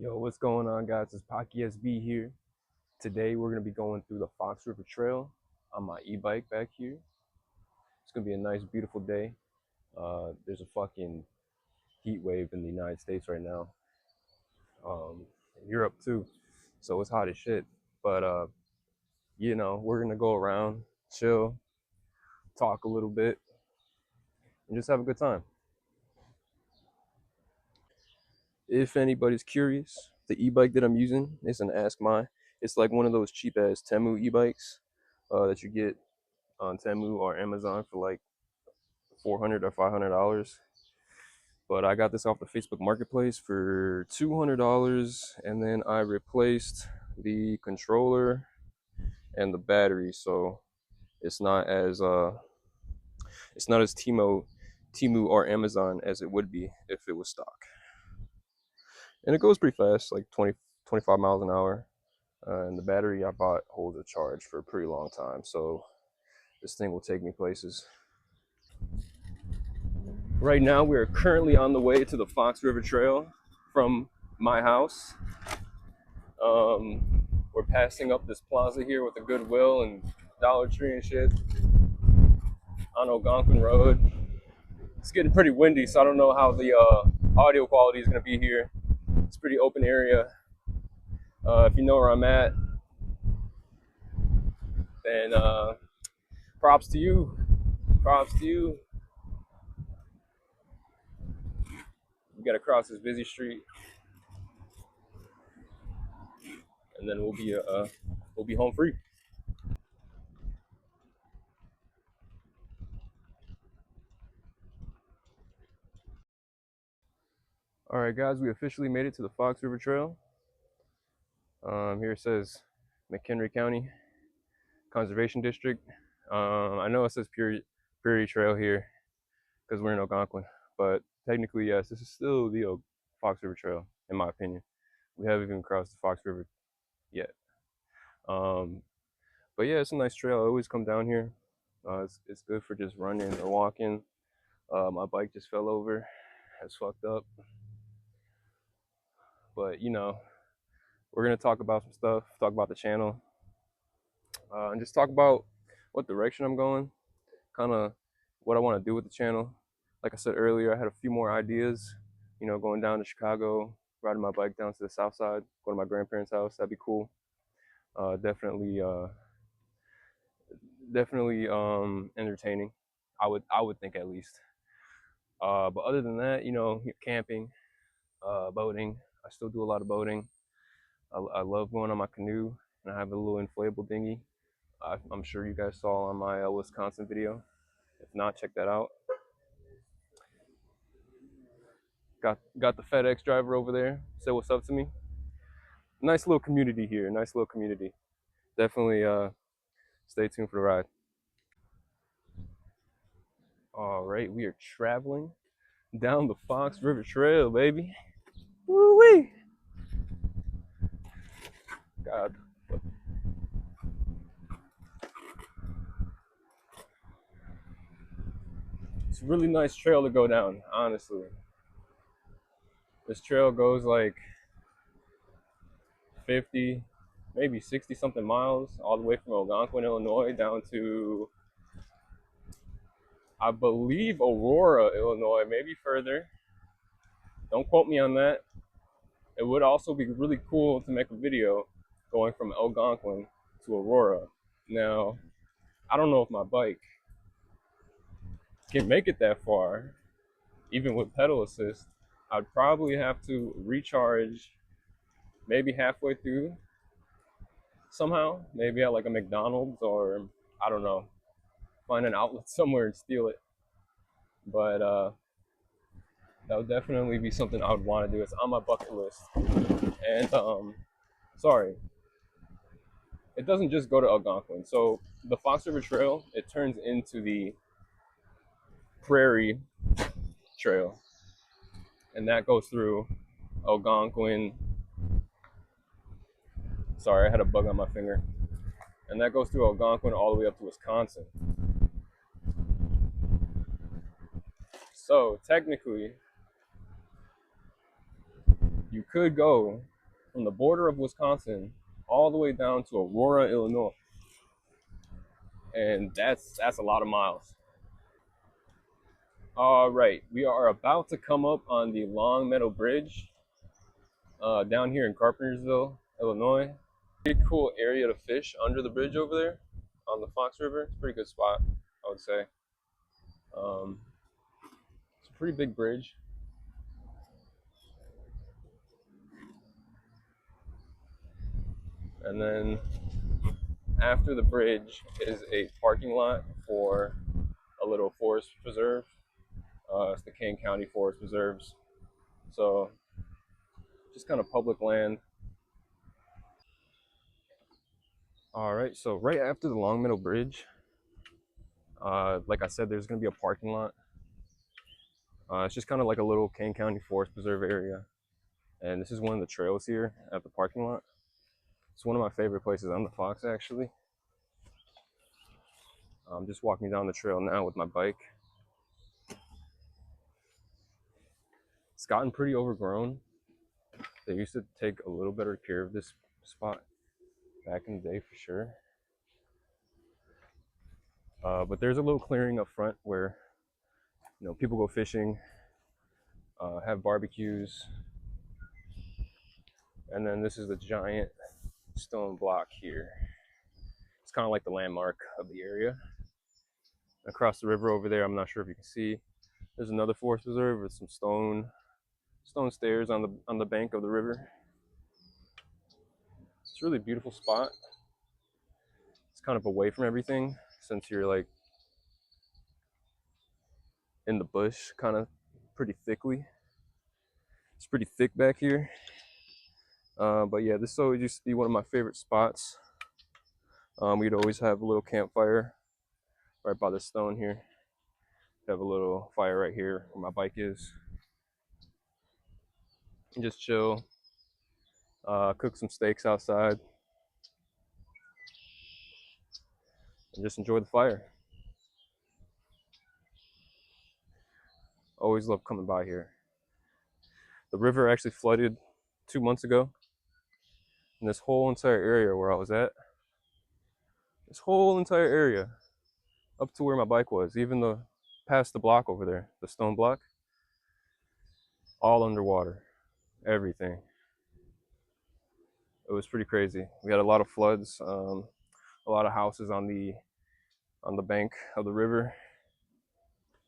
Yo, what's going on, guys? It's Pocky SB here. Today we're gonna be going through the Fox River Trail on my e-bike back here. It's gonna be a nice, beautiful day. There's a fucking heat wave in the United States right now, in Europe too, so it's hot as shit. But we're gonna go around, chill, talk a little bit, and just have a good time. If anybody's curious, the e-bike that I'm using is an Ask My. It's like one of those cheap ass Temu e-bikes that you get on Temu or Amazon for like $400 or $500. But I got this off the Facebook Marketplace for $200, and then I replaced the controller and the battery, so it's not as Temu or Amazon as it would be if it was stock. And it goes pretty fast, like 20, 25 miles an hour. And the battery I bought holds a charge for a pretty long time, so this thing will take me places. Right now, we are currently on the way to the Fox River Trail from my house. We're passing up this plaza here with the Goodwill and Dollar Tree and shit on Algonquin Road. It's getting pretty windy, so I don't know how the audio quality is going to be here. It's a pretty open area. If you know where I'm at, then props to you. Props to you. We got to cross this busy street, and then we'll be home free. All right, guys, we officially made it to the Fox River Trail. Here it says McHenry County Conservation District. I know it says Prairie Trail here because we're in Algonquin, but technically, yes, this is still the Fox River Trail, in my opinion. We haven't even crossed the Fox River yet. But yeah, it's a nice trail. I always come down here. It's good for just running or walking. My bike just fell over. It's fucked up. But we're gonna talk about some stuff, talk about the channel, and just talk about what direction I'm going, kind of what I want to do with the channel. Like I said earlier, I had a few more ideas, going down to Chicago, riding my bike down to the south side, go to my grandparents' house. That'd be cool. Definitely entertaining. I would think, at least. But other than that, camping, boating. I still do a lot of boating. I love going on my canoe, and I have a little inflatable dinghy. I'm sure you guys saw on my Wisconsin video. If not, check that out. Got the FedEx driver over there. Say what's up to me. Nice little community here. Nice little community. Definitely stay tuned for the ride. All right, we are traveling down the Fox River Trail, baby. Woo wee! God. It's a really nice trail to go down, honestly. This trail goes like 50, maybe 60 something miles, all the way from Algonquin, Illinois, down to, I believe, Aurora, Illinois, maybe further. Don't quote me on that. It would also be really cool to make a video going from Algonquin to Aurora. Now, I don't know if my bike can make it that far, even with pedal assist. I'd probably have to recharge maybe halfway through somehow, maybe at like a McDonald's, or I don't know, find an outlet somewhere and steal it. But that would definitely be something I would want to do. It's on my bucket list. And sorry, it doesn't just go to Algonquin. So the Fox River Trail, it turns into the Prairie Trail, and that goes through Algonquin. Sorry, I had a bug on my finger. And that goes through Algonquin all the way up to Wisconsin. So technically, you could go from the border of Wisconsin all the way down to Aurora, Illinois, and that's a lot of miles. All right, we are about to come up on the Long Meadow Bridge down here in Carpentersville, Illinois. Pretty cool area to fish under the bridge over there on the Fox River. It's a pretty good spot, I would say. Um, it's a pretty big bridge. And then after the bridge is a parking lot for a little forest preserve. It's the Kane County Forest Preserves. So just kind of public land. All right, so right after the Long Meadow Bridge, like I said, there's gonna be a parking lot. It's just kind of like a little Kane County Forest Preserve area. And this is one of the trails here at the parking lot. It's one of my favorite places on the Fox, actually. I'm just walking down the trail now with my bike. It's gotten pretty overgrown. They used to take a little better care of this spot back in the day for sure. But there's a little clearing up front where people go fishing, have barbecues, and then this is the giant stone block here. It's kind of like the landmark of the area. Across the river over there, I'm not sure if you can see, there's another forest reserve with some stone stairs on the bank of the river. It's a really beautiful spot. It's kind of away from everything since you're like in the bush, kind of pretty thickly. It's pretty thick back here. But yeah, this always used to be one of my favorite spots. We'd always have a little campfire right by the stone here. Have a little fire right here where my bike is. And just chill, cook some steaks outside, and just enjoy the fire. Always love coming by here. The river actually flooded 2 months ago. And this whole entire area where I was at, this whole entire area, up to where my bike was, even past the block over there, the stone block, all underwater, everything. It was pretty crazy. We had a lot of floods, a lot of houses on the bank of the river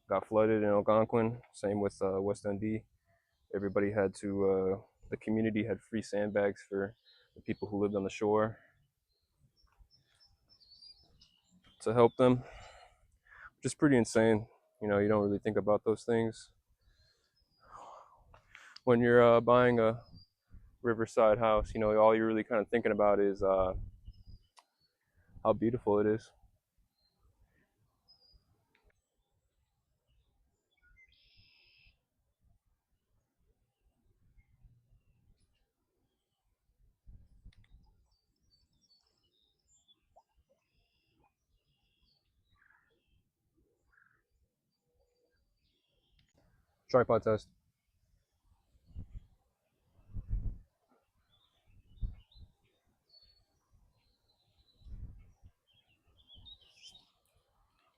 got flooded in Algonquin. Same with West Dundee. Everybody had to, the community had free sandbags for the people who lived on the shore to help them, which is pretty insane. You don't really think about those things when you're buying a riverside house. All you're really kind of thinking about is how beautiful it is. Tripod test.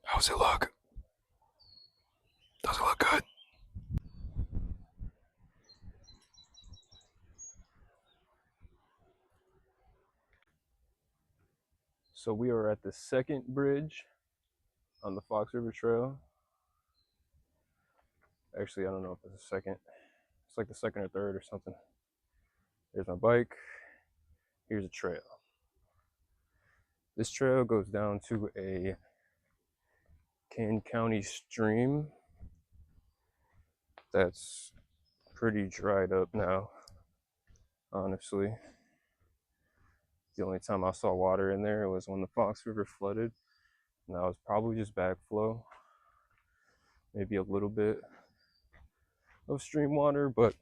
How's it look? Does it look good? So we are at the second bridge on the Fox River Trail. Actually, I don't know if it's the second. It's like the second or third or something. There's my bike. Here's a trail. This trail goes down to a Kane County stream that's pretty dried up now, honestly. The only time I saw water in there was when the Fox River flooded, and that was probably just backflow. Maybe a little bit of stream water, but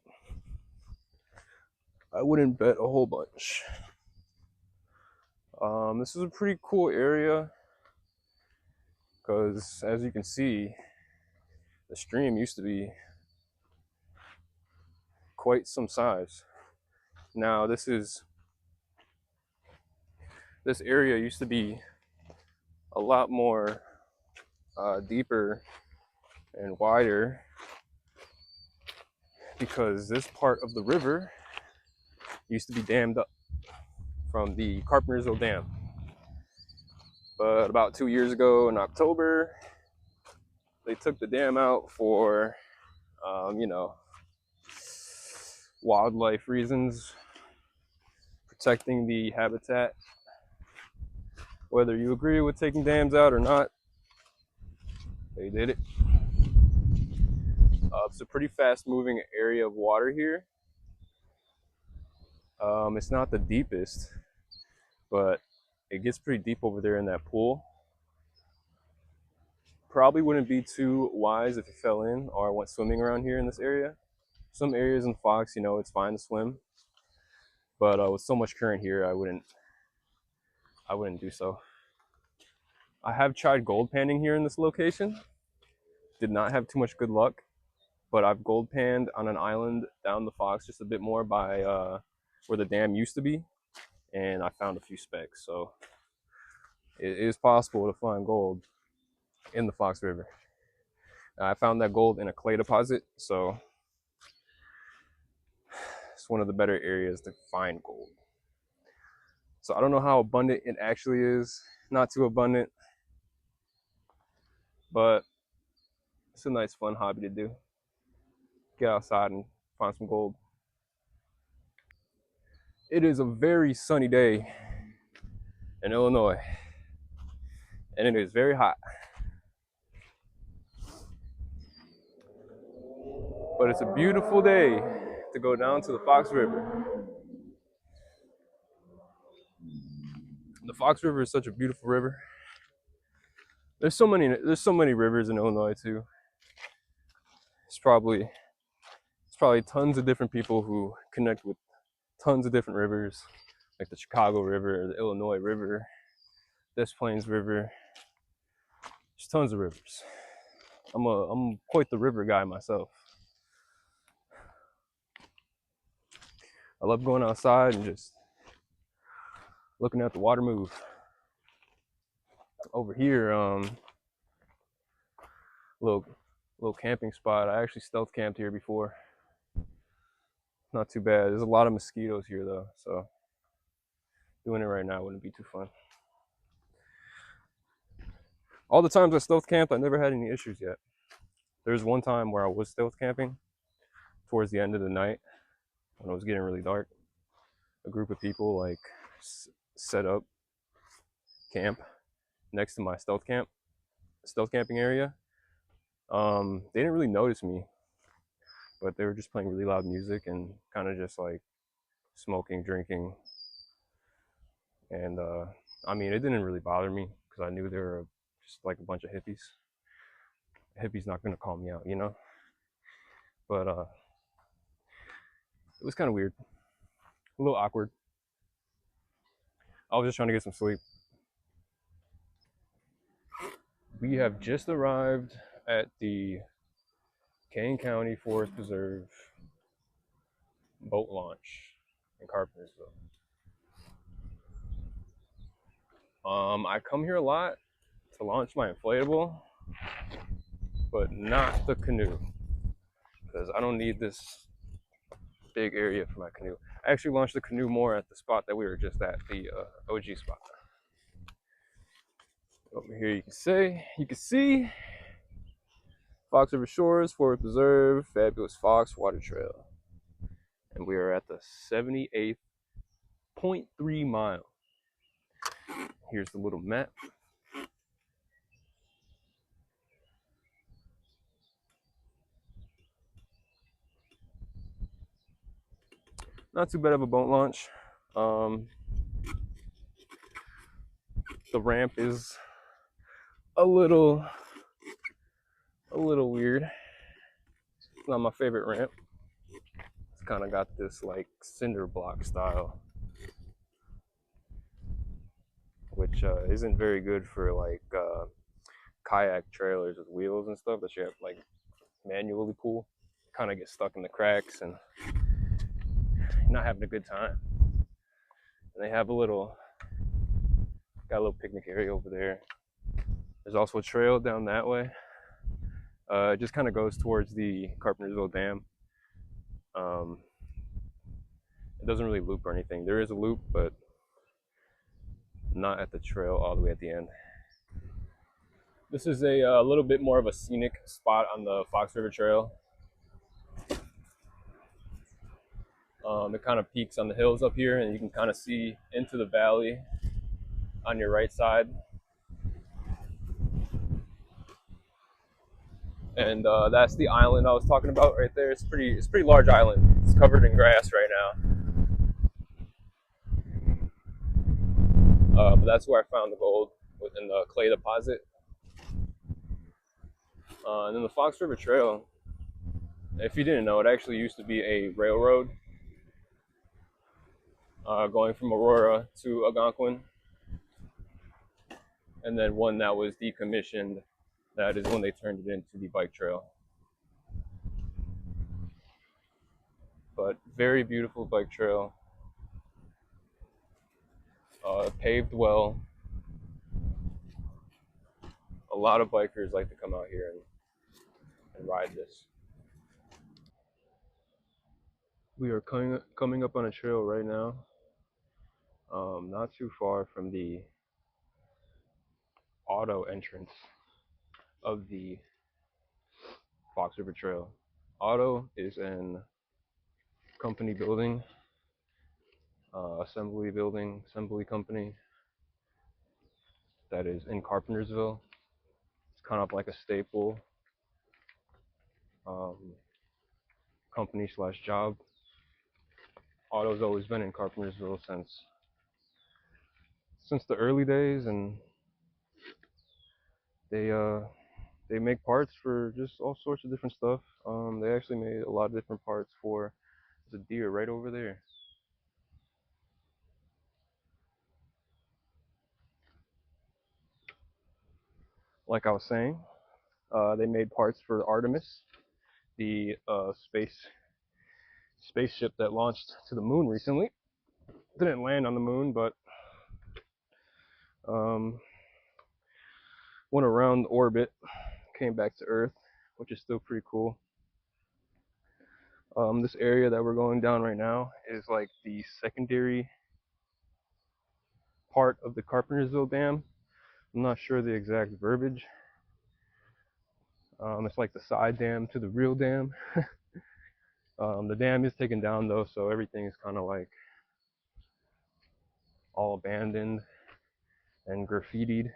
I wouldn't bet a whole bunch. This is a pretty cool area because, as you can see, the stream used to be quite some size. Now this area used to be a lot more deeper and wider because this part of the river used to be dammed up from the Carpentersville Dam. But about 2 years ago in October, they took the dam out for, you know, wildlife reasons, protecting the habitat. Whether you agree with taking dams out or not, they did it. It's a pretty fast moving area of water here. It's not the deepest, but it gets pretty deep over there in that pool. Probably wouldn't be too wise if you fell in or went swimming around here in this area. Some areas in Fox, you know, it's fine to swim, but with so much current here, I wouldn't do so. I have tried gold panning here in this location. Did not have too much good luck, but I've gold panned on an island down the Fox just a bit more by where the dam used to be, and I found a few specks. So it is possible to find gold in the Fox River. I found that gold in a clay deposit, so it's one of the better areas to find gold. So I don't know how abundant it actually is. Not too abundant, but it's a nice fun hobby to do. Get outside and find some gold. It is a very sunny day in Illinois, and it is very hot. But it's a beautiful day to go down to the Fox River. The Fox River is such a beautiful river. There's so many rivers in Illinois too. It's probably tons of different people who connect with tons of different rivers, like the Chicago River, the Illinois River, Des Plaines River. There's tons of rivers. I'm quite the river guy myself. I love going outside and just looking at the water move. Over here, little camping spot. I actually stealth camped here before. Not too bad. There's a lot of mosquitoes here though, so doing it right now wouldn't be too fun. All the times I stealth camped, I never had any issues yet. There's one time where I was stealth camping towards the end of the night when it was getting really dark. A group of people like set up camp next to my stealth camping area. They didn't really notice me, but they were just playing really loud music and kind of just like smoking, drinking. And I mean, it didn't really bother me because I knew they were just like a bunch of hippies. A hippie's not gonna call me out, you know? But it was kind of weird, a little awkward. I was just trying to get some sleep. We have just arrived at the Kane County Forest Preserve boat launch in Carpentersville. I come here a lot to launch my inflatable, but not the canoe, because I don't need this big area for my canoe. I actually launched the canoe more at the spot that we were just at, the OG spot. Over here you can see Fox River Shores, Forest Preserve, Fabulous Fox Water Trail. And we are at the 78.3 mile. Here's the little map. Not too bad of a boat launch. The ramp is a little weird. It's not my favorite ramp. It's kind of got this like cinder block style, which isn't very good for like kayak trailers with wheels and stuff that you have like manually pull. Kind of get stuck in the cracks, and you're not having a good time. And they have got a little picnic area over there. There's also a trail down that way. It just kind of goes towards the Carpentersville Dam. Um, it doesn't really loop or anything. There is a loop, but not at the trail all the way at the end. This is a little bit more of a scenic spot on the Fox River Trail. It kind of peaks on the hills up here, and you can kind of see into the valley on your right side. And that's the island I was talking about right there. It's a pretty large island. It's covered in grass right now. But that's where I found the gold within the clay deposit. And then the Fox River Trail, if you didn't know, it actually used to be a railroad going from Aurora to Algonquin. And then one that was decommissioned, that is when they turned it into the bike trail. But very beautiful bike trail. Paved well. A lot of bikers like to come out here and ride this. We are coming up on a trail right now, not too far from the auto entrance of the Fox River Trail. Auto is an company building, assembly company that is in Carpentersville. It's kind of like a staple company slash job. Auto's always been in Carpentersville since the early days, and they make parts for just all sorts of different stuff. They actually made a lot of different parts for the deer right over there. Like I was saying, they made parts for Artemis, the spaceship that launched to the moon recently. Didn't land on the moon, but went around orbit, came back to Earth, which is still pretty cool. This area that we're going down right now is like the secondary part of the Carpentersville Dam. I'm not sure the exact verbiage. It's like the side dam to the real dam. The dam is taken down though, so everything is kind of like all abandoned and graffitied.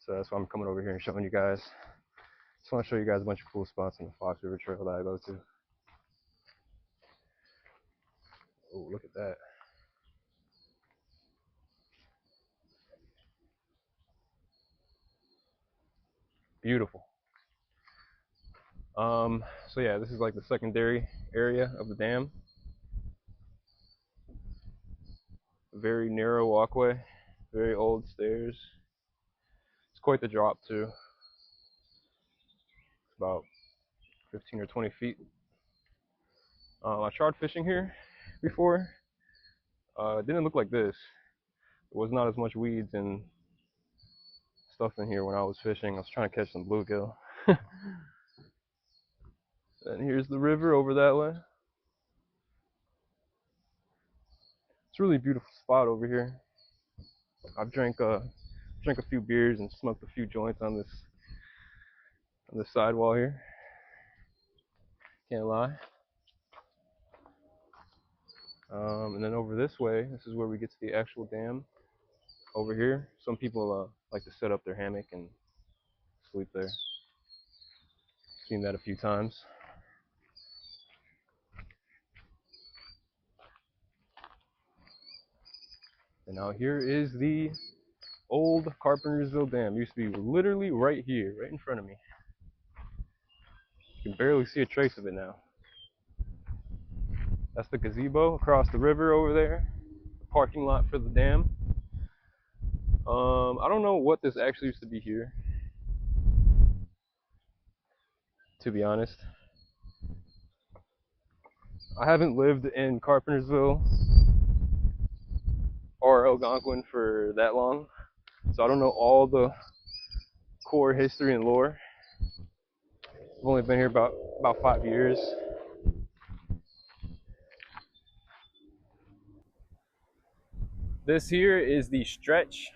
So that's why I'm coming over here and showing you guys. Just want to show you guys a bunch of cool spots on the Fox River Trail that I go to. Oh, look at that. Beautiful. So yeah, this is like the secondary area of the dam. Very narrow walkway, very old stairs. It's quite the drop too. It's about 15 or 20 feet. I tried fishing here before. It didn't look like this. There was not as much weeds and stuff in here when I was fishing. I was trying to catch some bluegill. And here's the river over that way. It's a really beautiful spot over here. I've drank a few beers and smoked a few joints on this sidewall here. Can't lie. And then over this way, this is where we get to the actual dam. Over here, some people like to set up their hammock and sleep there. Seen that a few times. And now here is the old Carpentersville Dam. It used to be literally right here, right in front of me. You can barely see a trace of it now. That's the gazebo across the river over there. The parking lot for the dam. I don't know what this actually used to be here, to be honest. I haven't lived in Carpentersville or Algonquin for that long, so I don't know all the core history and lore. I've only been here about 5 years. This here is the stretch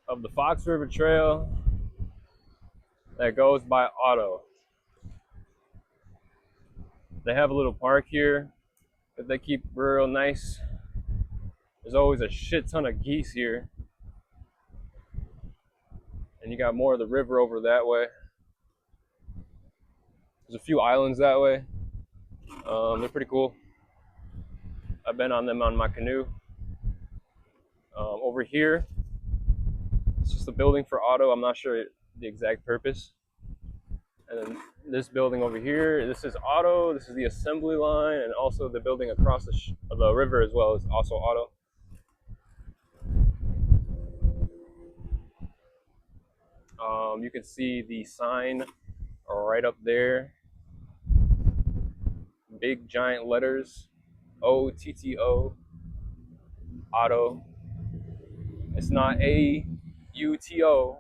of the Fox River Trail that goes by Otto. They have a little park here that they keep real nice. There's always a shit ton of geese here. And you got more of the river over that way. There's a few islands that way. They're pretty cool. I've been on them on my canoe. Over here, it's just a building for Otto. I'm not sure the exact purpose. And then this building over here, this is Otto. This is the assembly line, and also the building across the river as well is also Otto. You can see the sign right up there. Big giant letters, OTTO, Otto. It's not AUTO,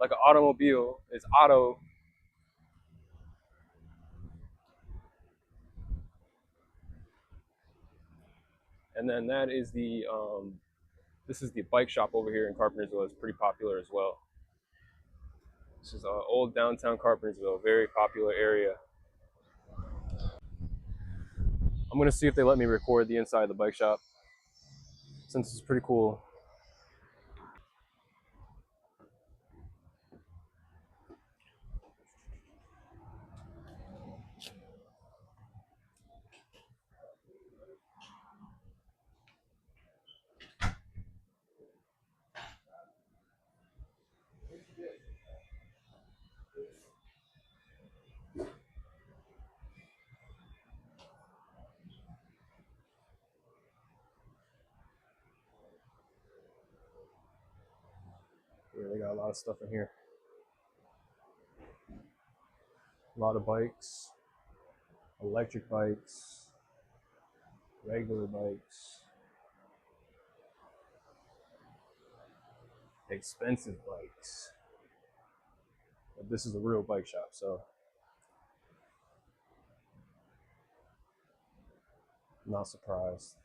like an automobile. It's Otto. And then that is this is the bike shop over here in Carpentersville. It's pretty popular as well. This is old downtown Carpentersville, very popular area. I'm gonna see if they let me record the inside of the bike shop, since it's pretty cool. Yeah, they got a lot of stuff in here. A lot of bikes, electric bikes, regular bikes, expensive bikes. But this is a real bike shop, so I'm not surprised.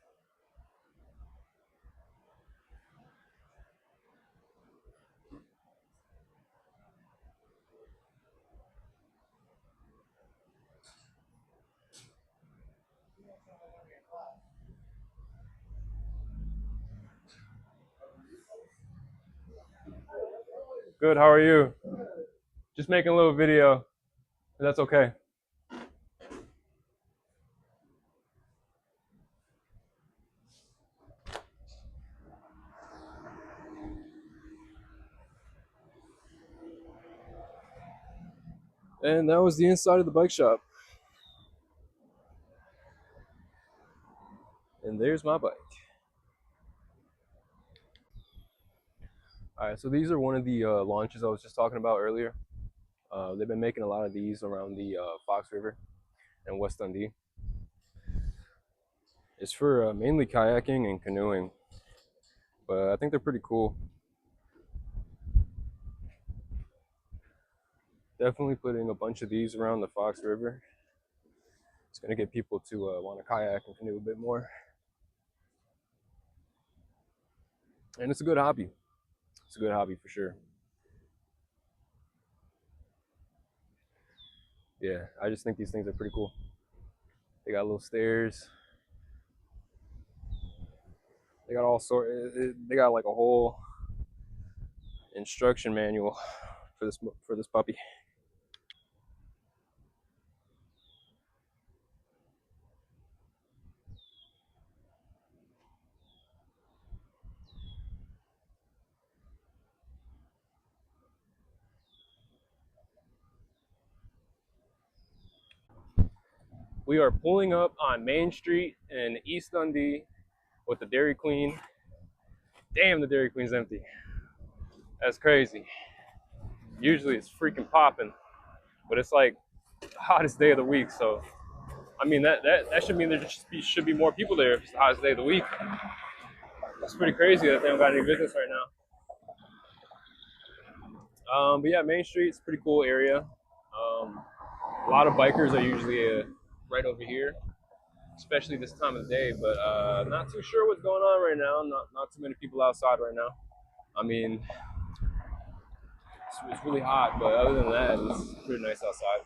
Good, how are you? Just making a little video. That's okay. And that was the inside of the bike shop. And there's my bike. All right, so these are one of the launches I was just talking about earlier. They've been making a lot of these around the Fox River and West Dundee. It's for mainly kayaking and canoeing, but I think they're pretty cool. Definitely putting a bunch of these around the Fox River. It's going to get people to want to kayak and canoe a bit more. And it's a good hobby. It's a good hobby for sure. Yeah, I just think these things are pretty cool. They got little stairs. They got all sort. They got like a whole instruction manual for this puppy. We are pulling up on Main Street in East Dundee with the Dairy Queen. Damn, the Dairy Queen's empty. That's crazy. Usually it's freaking popping, but it's like the hottest day of the week, so I mean, that should mean there should be more people there if it's the hottest day of the week. It's pretty crazy that they don't got any business right now. But yeah, Main Street's a pretty cool area. A lot of bikers are usually right over here, especially this time of the day. But not too sure what's going on right now. Not too many people outside right now. I mean, it's really hot, but other than that, it's pretty nice outside.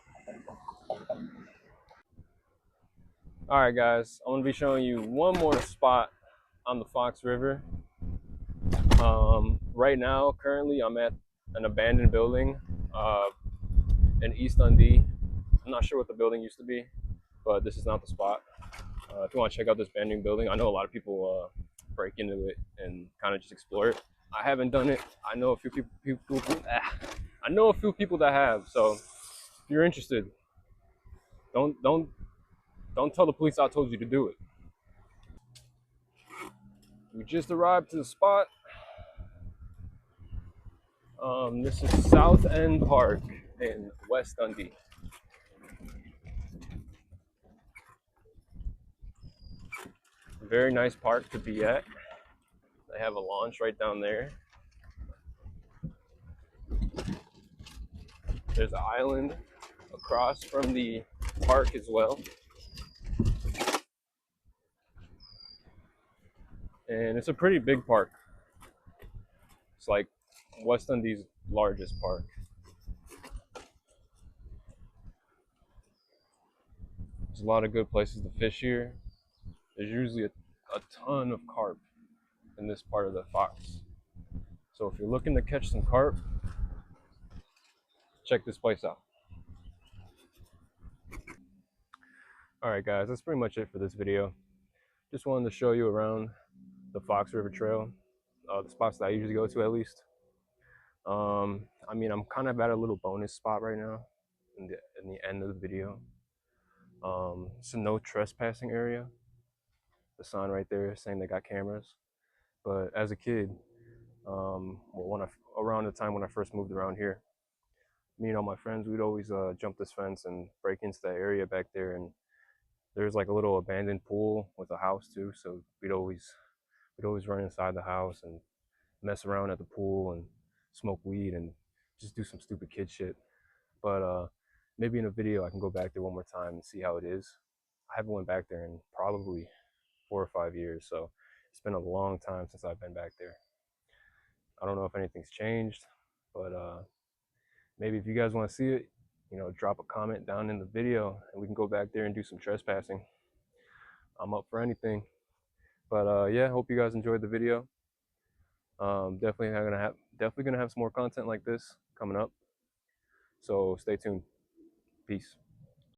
All right, guys, I'm gonna be showing you one more spot on the Fox River. Right now, currently, I'm at an abandoned building in East Dundee. I'm not sure what the building used to be, but this is not the spot. If you want to check out this abandoned building, I know a lot of people break into it and kind of just explore it. I haven't done it. I know a few I know a few people that have. So if you're interested, don't don't tell the police I told you to do it. We just arrived to the spot. This is South End Park in West Dundee. Very nice park to be at. They have a launch right down there. There's an island across from the park as well. And it's a pretty big park. It's like West Dundee's largest park. There's a lot of good places to fish here. There's usually a ton of carp in this part of the Fox. So if you're looking to catch some carp, check this place out. Alright guys, that's pretty much it for this video. Just wanted to show you around the Fox River Trail, the spots that I usually go to at least. I mean, I'm kind of at a little bonus spot right now in the end of the video. It's a no trespassing area. The sign right there saying they got cameras. But as a kid, around the time when I first moved around here, me and all my friends, we'd always jump this fence and break into that area back there. And there's like a little abandoned pool with a house too. So we'd always run inside the house and mess around at the pool and smoke weed and just do some stupid kid shit. But maybe in a video I can go back there one more time and see how it is. I haven't went back there in probably 4 or 5 years, so it's been a long time since I've been back there. I don't know if anything's changed, but maybe if you guys want to see it, drop a comment down in the video and we can go back there and do some trespassing. I'm up for anything. But yeah, hope you guys enjoyed the video. Definitely gonna have some more content like this coming up. So stay tuned. Peace.